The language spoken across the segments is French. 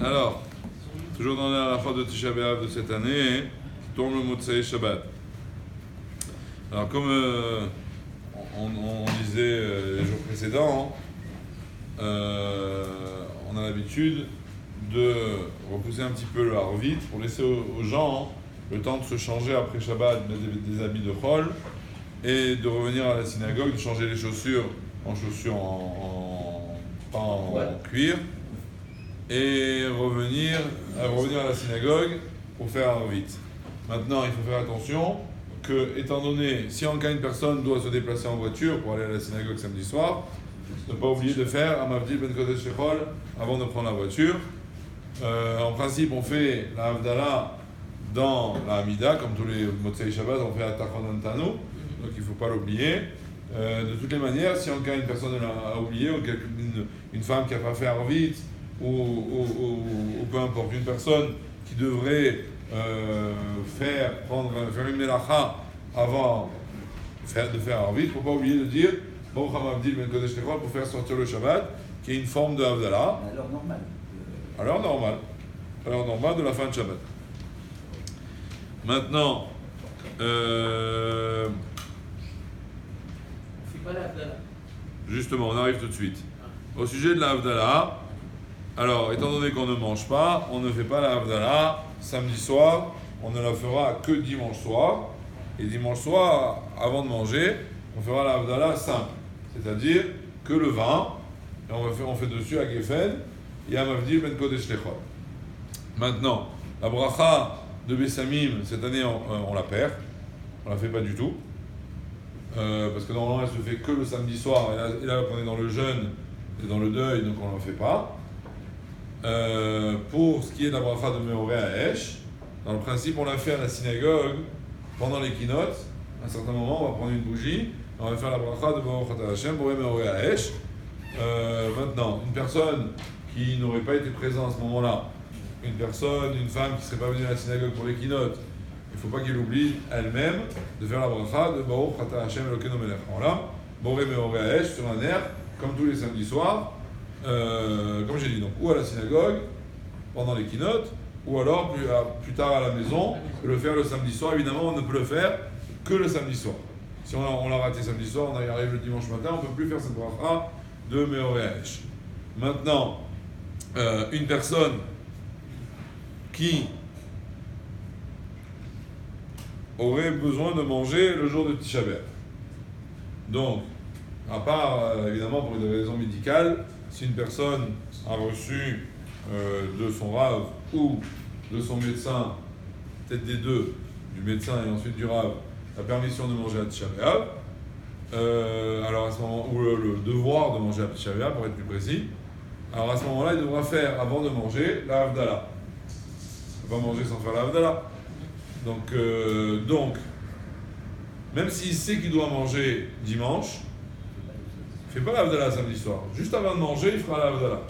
Alors, toujours dans la halakha de Tisha B'Av de cette année, tombe le Motsei Shabbat. Alors, comme on disait les jours précédents, on a l'habitude de repousser un petit peu le Harvit pour laisser aux gens le temps de se changer après Shabbat des habits de Chol et de revenir à la synagogue, de changer les chaussures en chaussures pas en cuir et revenir à la synagogue pour faire Harvit. Maintenant, il faut faire attention que, étant donné, si en cas une personne doit se déplacer en voiture pour aller à la synagogue samedi soir, ne pas oublier de faire Amavdil Ben Kodesh Shechol avant de prendre la voiture. En principe, on fait la Havdalah dans la Hamida, comme tous les Motsei Shabbat, on fait Atachon Tanu, donc il ne faut pas l'oublier. De toutes les manières, si en cas une personne l'a oublié, ou une femme qui n'a pas fait Harvit, ou peu importe, une personne qui devrait faire une melacha avant de faire Harvit, il ne faut pas oublier de dire Baruch Hamavdil Ben Kodesh Shechol pour faire sortir le Shabbat, qui est une forme de Havdalah. À l'heure normale. À l'heure normale de la fin de Shabbat. Maintenant, justement, on arrive tout de suite. Au sujet de la Havdalah, alors, étant donné qu'on ne mange pas, on ne fait pas la Havdalah samedi soir, on ne la fera que dimanche soir. Et dimanche soir, avant de manger, on fera la Havdalah simple. C'est-à-dire que le vin, et on fait dessus à Geffen, et à Mavdil Ben Kodesh Lechol. Maintenant, la bracha de Bessamim, cette année, on la perd. On la fait pas du tout. Parce que normalement, elle se fait que le samedi soir. Et là, on est dans le jeûne et dans le deuil, donc on ne la fait pas. Pour ce qui est de la bracha de Meoré à Esh, dans le principe, on l'a fait à la synagogue pendant les keynotes. À un certain moment, on va prendre une bougie, on va faire la bracha de Baruch Atah Hashem, Boré Meoré à Esh. Maintenant, une personne qui n'aurait pas été présente à ce moment-là, une femme qui ne serait pas venue à la synagogue pour les keynotes, il ne faut pas qu'elle oublie elle-même de faire la bracha de Baruch Atah Hashem Elokeinu Melech Haolam, Boré Meoré à Esh, sur un air, comme tous les samedis soirs, comme j'ai dit, donc, ou à la synagogue, pendant les keynotes, ou alors plus tard à la maison, le faire le samedi soir. Évidemment, on ne peut le faire que le samedi soir. Si on l'a raté samedi soir, on y arrive le dimanche matin, on ne peut plus faire cette bracha de Meoré à Esh. Maintenant, une personne qui aurait besoin de manger le jour de Tisha B'Av. Donc, à part, évidemment, pour des raisons médicales, si une personne a reçu de son rave ou de son médecin, peut-être des deux, du médecin et ensuite du rave, la permission de manger à Tisha B'Av, alors à ce moment, ou le devoir de manger à Tisha B'Av, pour être plus précis, alors à ce moment-là, il devra faire, avant de manger, la Havdalah. Il ne peut pas manger sans faire la Havdalah. Donc, même s'il sait qu'il doit manger dimanche, il ne fait pas la Havdalah samedi soir. Juste avant de manger, il fera la Havdalah.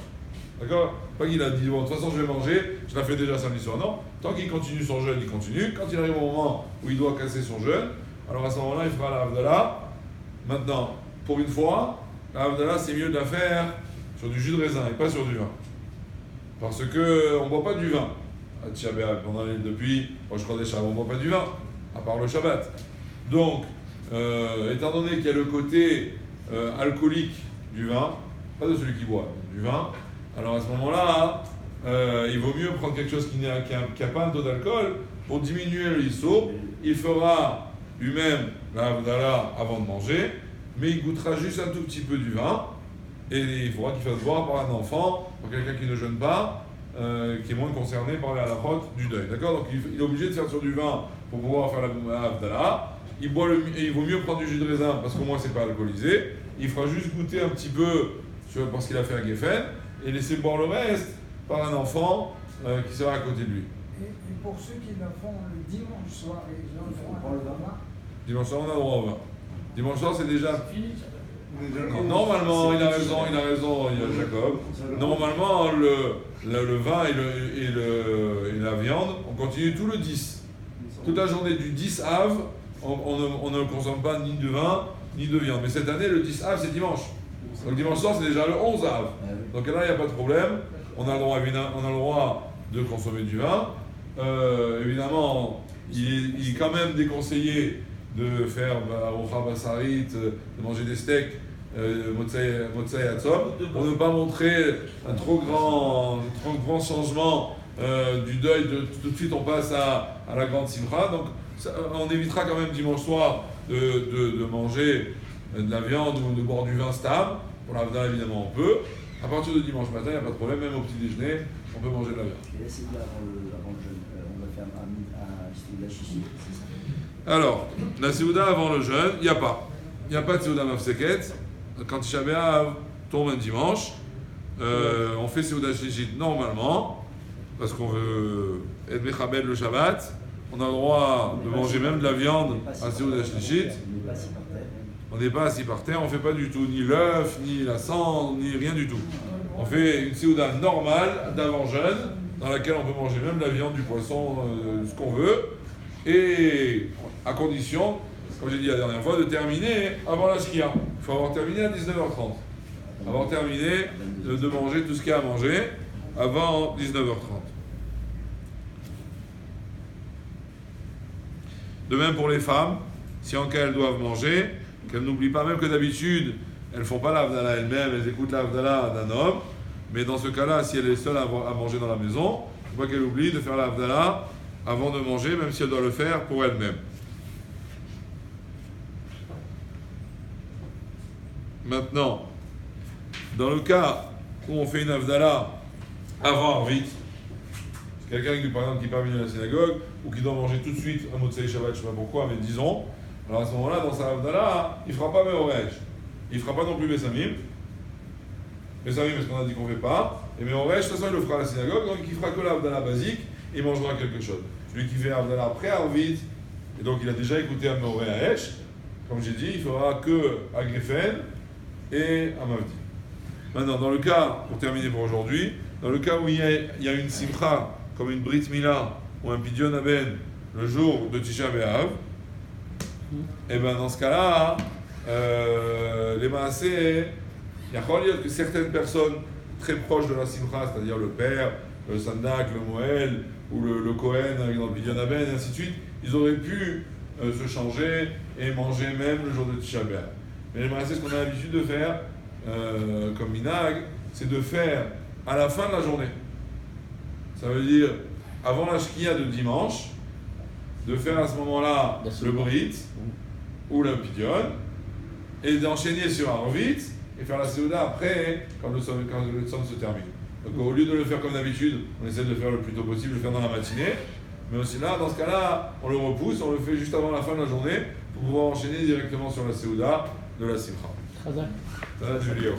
D'accord? Pas qu'il a dit, bon, de toute façon, je vais manger, je la fais déjà samedi soir. Non, tant qu'il continue son jeûne, il continue. Quand il arrive au moment où il doit casser son jeûne, alors à ce moment-là, il fera la Havdalah. Maintenant, pour une fois, la Havdalah, c'est mieux de la faire sur du jus de raisin et pas sur du vin. Parce qu'on ne boit pas du vin à Tisha B'Av. Depuis, je crois déjà, on ne boit pas du vin, à part le Shabbat. Donc, étant donné qu'il y a le côté alcoolique du vin, pas de celui qui boit, du vin, alors à ce moment-là, il vaut mieux prendre quelque chose qui n'a pas un taux d'alcool pour diminuer le issour. Il fera lui-même la Havdalah avant de manger, mais il goûtera juste un tout petit peu du vin. Et il faudra qu'il fasse boire par un enfant, par quelqu'un qui ne jeûne pas, qui est moins concerné par les halakhot du deuil. D'accord? Donc il est obligé de faire sur du vin pour pouvoir faire la Havdalah. Il vaut mieux prendre du jus de raisin parce qu'au moins c'est pas alcoolisé. Il fera juste goûter un petit peu parce qu'il a fait un Geffen et laisser boire le reste par un enfant qui sera à côté de lui. Et pour ceux qui le font le dimanche soir, ils le font le vin. Dimanche soir, on a droit au vin. Dimanche soir, c'est déjà. Non, normalement, il a raison, Jacob. Normalement, le vin et la viande, on continue tout le 10. Toute la journée du 10 Av, on ne consomme pas ni de vin, ni de viande. Mais cette année, le 10 Av, c'est dimanche. Donc dimanche soir, c'est déjà le 11 Av. Donc là, il n'y a pas de problème. on a le droit de consommer du vin. Évidemment, il est quand même déconseillé de faire Arucha Basarit, de manger des steaks, Motsai Hatzom, pour ne pas montrer un trop grand changement du deuil. Tout de suite, on passe à la grande simcha. Donc, on évitera quand même dimanche soir de manger de la viande ou de boire du vin stable. Pour l'Avdala, évidemment, on peut. À partir de dimanche matin, il n'y a pas de problème, même au petit déjeuner, on peut manger de la viande. Et là, c'est avant le jeûne, on va faire un Seuda Shishi. Alors, la Seuda avant le jeûne, il n'y a pas. Il n'y a pas de Seuda Mafseket. Quand Tisha B'Av tombe un dimanche, on fait Seuda Shlichit normalement, parce qu'on veut être Mechabed le Shabbat. On a le droit de manger même de la viande à Seuda Shlichit. On n'est pas assis par terre, on ne fait pas du tout ni l'œuf, ni la cendre, ni rien du tout. On fait une Seuda normale d'avant-jeûne, dans laquelle on peut manger même de la viande, du poisson, ce qu'on veut, et à condition, comme j'ai dit la dernière fois, de terminer avant la Shkia. Il faut avoir terminé à 19h30. Avoir terminé de manger tout ce qu'il y a à manger avant 19h30. De même pour les femmes, si en cas elles doivent manger, qu'elles n'oublient pas, même que d'habitude, elles ne font pas l'Avdala elles-mêmes, elles écoutent l'Avdala d'un homme, mais dans ce cas-là, si elle est seule à manger dans la maison, il ne faut pas qu'elle oublie de faire l'Avdala avant de manger, même si elle doit le faire pour elle-même. Maintenant, dans le cas où on fait une Avdala avant Arvit, c'est quelqu'un par exemple qui part venir à la synagogue ou qui doit manger tout de suite un Motsei Shabbat, je ne sais pas pourquoi, mais disons, alors à ce moment-là, dans sa Avdala, il ne fera pas Meorej. Il ne fera pas non plus Bessamim. Bessamim, parce qu'on a dit qu'on ne fait pas. Et Meorej, de toute façon, il le fera à la synagogue, donc il ne fera que l'Avdala basique et il mangera quelque chose. Celui qui fait Avdala après Arvit, et donc il a déjà écouté à Meorej à Esh, comme j'ai dit, il fera que à Geffen et à Mavdi. Maintenant, dans le cas, pour terminer pour aujourd'hui, dans le cas où il y a une simcha, comme une Brit Mila ou un Pidyon Aben, le jour de Tisha B'Av, et bien dans ce cas-là, les Maaseh, il y a que certaines personnes très proches de la simcha, c'est-à-dire le père, le Sandak, le Moël, ou le Kohen dans le Pidyon Aben, et ainsi de suite, ils auraient pu se changer et manger même le jour de Tisha B'Av. Mais les Maaseh, ce qu'on a l'habitude de faire, comme Minag, c'est de faire à la fin de la journée. Ça veut dire, avant la Shkia de dimanche, de faire à ce moment-là le Brit ou le Pidyon, et d'enchaîner sur Arvit, et faire la Seuda après, quand le Tzom se termine. Donc au lieu de le faire comme d'habitude, on essaie de le faire le plus tôt possible, de le faire dans la matinée, mais aussi là, dans ce cas-là, on le repousse, on le fait juste avant la fin de la journée, pour pouvoir enchaîner directement sur la Seuda de la Simcha. Très bien. Ça, Julio.